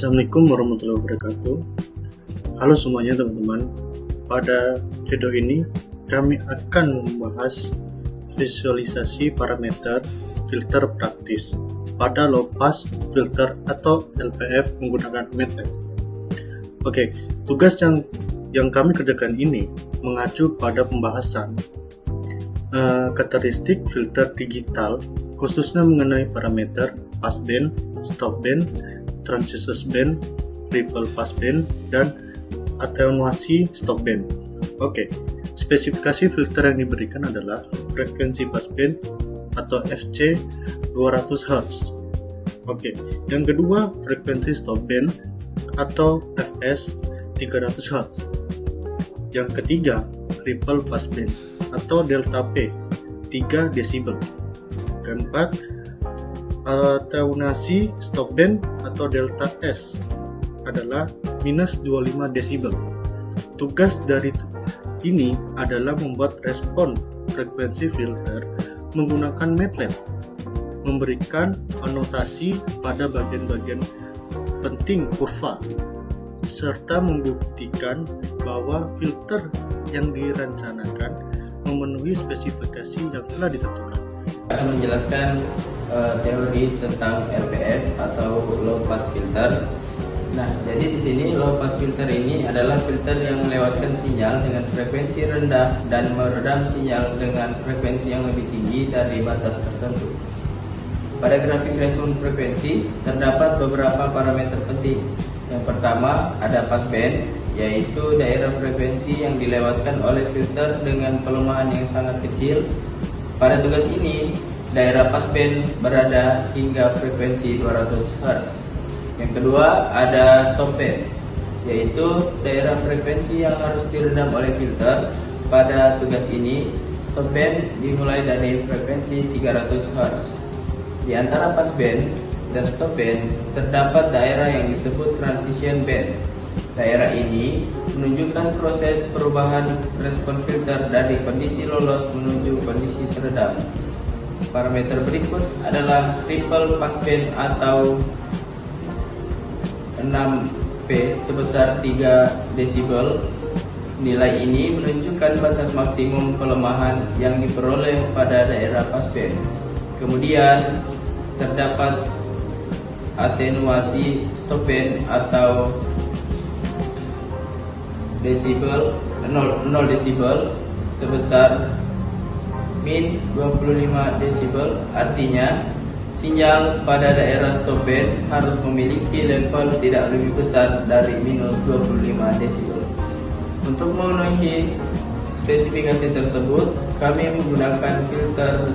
Assalamualaikum warahmatullahi wabarakatuh. Halo semuanya teman-teman. Pada video ini kami akan membahas visualisasi parameter filter praktis pada low pass filter atau LPF menggunakan MATLAB. Oke, tugas yang kami kerjakan ini mengacu pada pembahasan karakteristik filter digital, khususnya mengenai parameter passband, stopband, transistor band, ripple passband, dan atenuasi stopband. Oke, spesifikasi filter yang diberikan adalah frekuensi passband atau FC 200 Hz. Oke, yang kedua frekuensi stopband atau FS 300 Hz. Yang ketiga ripple passband atau delta P 3 desibel. Keempat atenuasi stopband atau delta S adalah minus 25 desibel. Tugas dari ini adalah membuat respon frekuensi filter menggunakan MATLAB, memberikan anotasi pada bagian-bagian penting kurva, serta membuktikan bahwa filter yang dirancangkan memenuhi spesifikasi yang telah ditentukan. Akan menjelaskan teori tentang LPF atau low pass filter. Nah, jadi di sini low pass filter ini adalah filter yang melewatkan sinyal dengan frekuensi rendah dan meredam sinyal dengan frekuensi yang lebih tinggi dari batas tertentu. Pada grafik respon frekuensi terdapat beberapa parameter penting. Yang pertama ada passband, yaitu daerah frekuensi yang dilewatkan oleh filter dengan pelemahan yang sangat kecil. Pada tugas ini, daerah passband berada hingga frekuensi 200 Hz. Yang kedua, ada stopband, yaitu daerah frekuensi yang harus diredam oleh filter. Pada tugas ini, stopband dimulai dari frekuensi 300 Hz. Di antara passband dan stopband, terdapat daerah yang disebut transition band. Daerah ini menunjukkan proses perubahan respon filter dari kondisi lolos menuju kondisi teredam. Parameter berikut adalah ripple passband atau 6P sebesar 3 desibel. Nilai ini menunjukkan batas maksimum pelemahan yang diperoleh pada daerah passband. Kemudian terdapat atenuasi stopband atau desibel 0 desibel sebesar min 25 desibel. Artinya sinyal pada daerah stopband harus memiliki level tidak lebih besar dari minus 25 desibel. Untuk memenuhi spesifikasi tersebut, kami menggunakan filter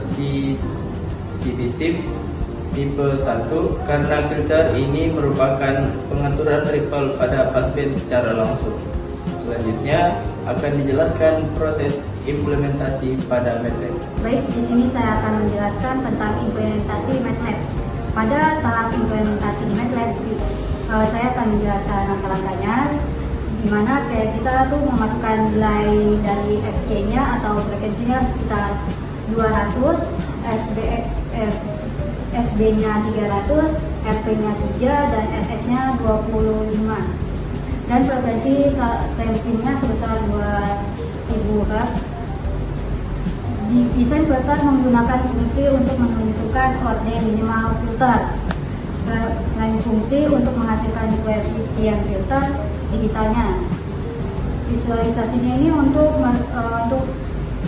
CDSIP tipe 1 karena filter ini merupakan pengaturan ripple pada passband secara langsung. Selanjutnya akan dijelaskan proses implementasi pada MATLAB. Baik, di sini saya akan menjelaskan tentang implementasi MATLAB. Pada tahap implementasi di MATLAB, saya akan menjelaskan langkah-langkahnya, di mana kayak kita tuh memasukkan nilai dari FC-nya atau frekuensinya sekitar 200, SB-nya 300, RP-nya 3, dan SS-nya 25. Dan frekuensi sampingnya sebesar 2000 Hz. Desain filter menggunakan fungsi untuk menentukan kode minimal filter. Selain fungsi untuk menghasilkan koefisien filter digitalnya. Visualisasinya ini untuk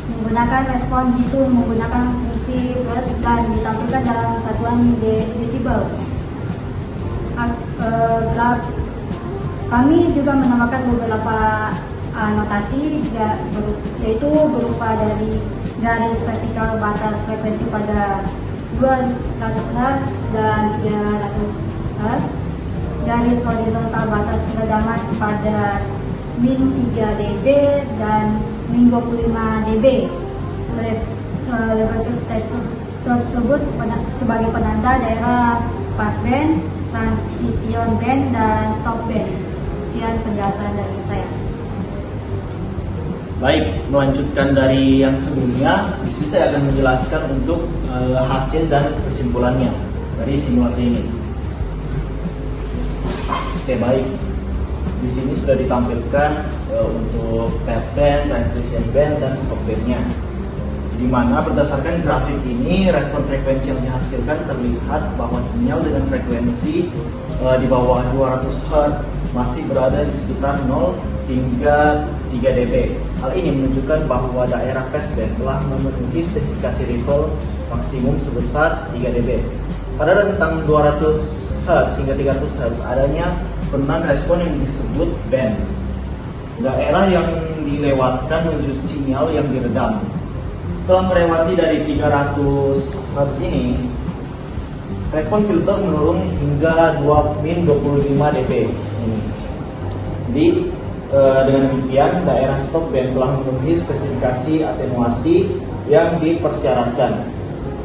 menggunakan respon itu menggunakan fungsi plus dan ditampilkan dalam satuan desibel. Kami juga menambahkan beberapa anotasi, yaitu berupa dari garis vertikal batas frekuensi pada 200 Hz dan 300 Hz, garis horizontal batas keredaman pada min 3 dB dan min 25 dB. Level tersebut sebagai penanda daerah passband, transition band, dan stopband. Sekian penjelasan dari saya. Baik, melanjutkan dari yang sebelumnya, di sini saya akan menjelaskan untuk hasil dan kesimpulannya dari simulasi ini. stay baik. Di sini sudah ditampilkan untuk passband, transition band, dan stop bandnya. Di mana berdasarkan grafik ini respon frekuensi yang dihasilkan terlihat bahwa sinyal dengan frekuensi di bawah 200 Hz masih berada di sekitar 0 hingga 3 dB. Hal ini menunjukkan bahwa daerah passband telah memenuhi spesifikasi ripple maksimum sebesar 3 dB. Pada rentang 200 Hz hingga 300 Hz adanya penang respon yang disebut band. Daerah yang dilewatkan menuju sinyal yang diredam. Setelah melewati dari 300 Hz ini, respon filter menurun hingga min 25 dB. Dengan demikian, daerah stop band telah memenuhi spesifikasi atenuasi yang dipersyaratkan.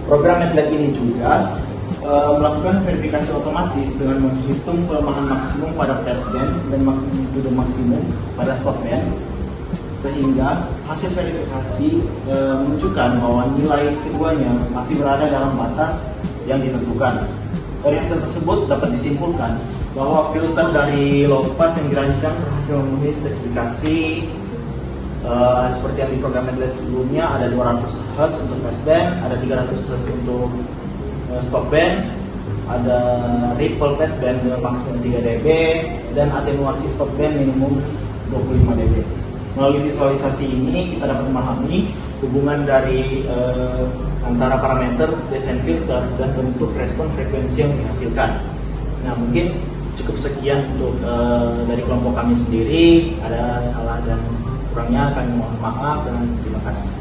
Program MATLAB ini juga melakukan verifikasi otomatis dengan menghitung pelemahan maksimum pada passband dan magnitudo maksimum pada stop band, sehingga hasil verifikasi menunjukkan bahwa nilai keduanya masih berada dalam batas yang ditentukan. Dari hasil tersebut dapat disimpulkan bahwa filter dari low pass yang dirancang berhasil memenuhi spesifikasi seperti yang di program MATLAB sebelumnya. Ada 200 Hz untuk passband, ada 300 Hz untuk stop band, ada ripple passband dengan maksimum 3 dB, dan atenuasi stop band minimum 25 dB. Melalui visualisasi ini kita dapat memahami hubungan dari antara parameter desain filter dan bentuk respon frekuensi yang dihasilkan. Nah, mungkin cukup sekian untuk dari kelompok kami sendiri. Ada salah dan kurangnya kami mohon maaf dan terima kasih.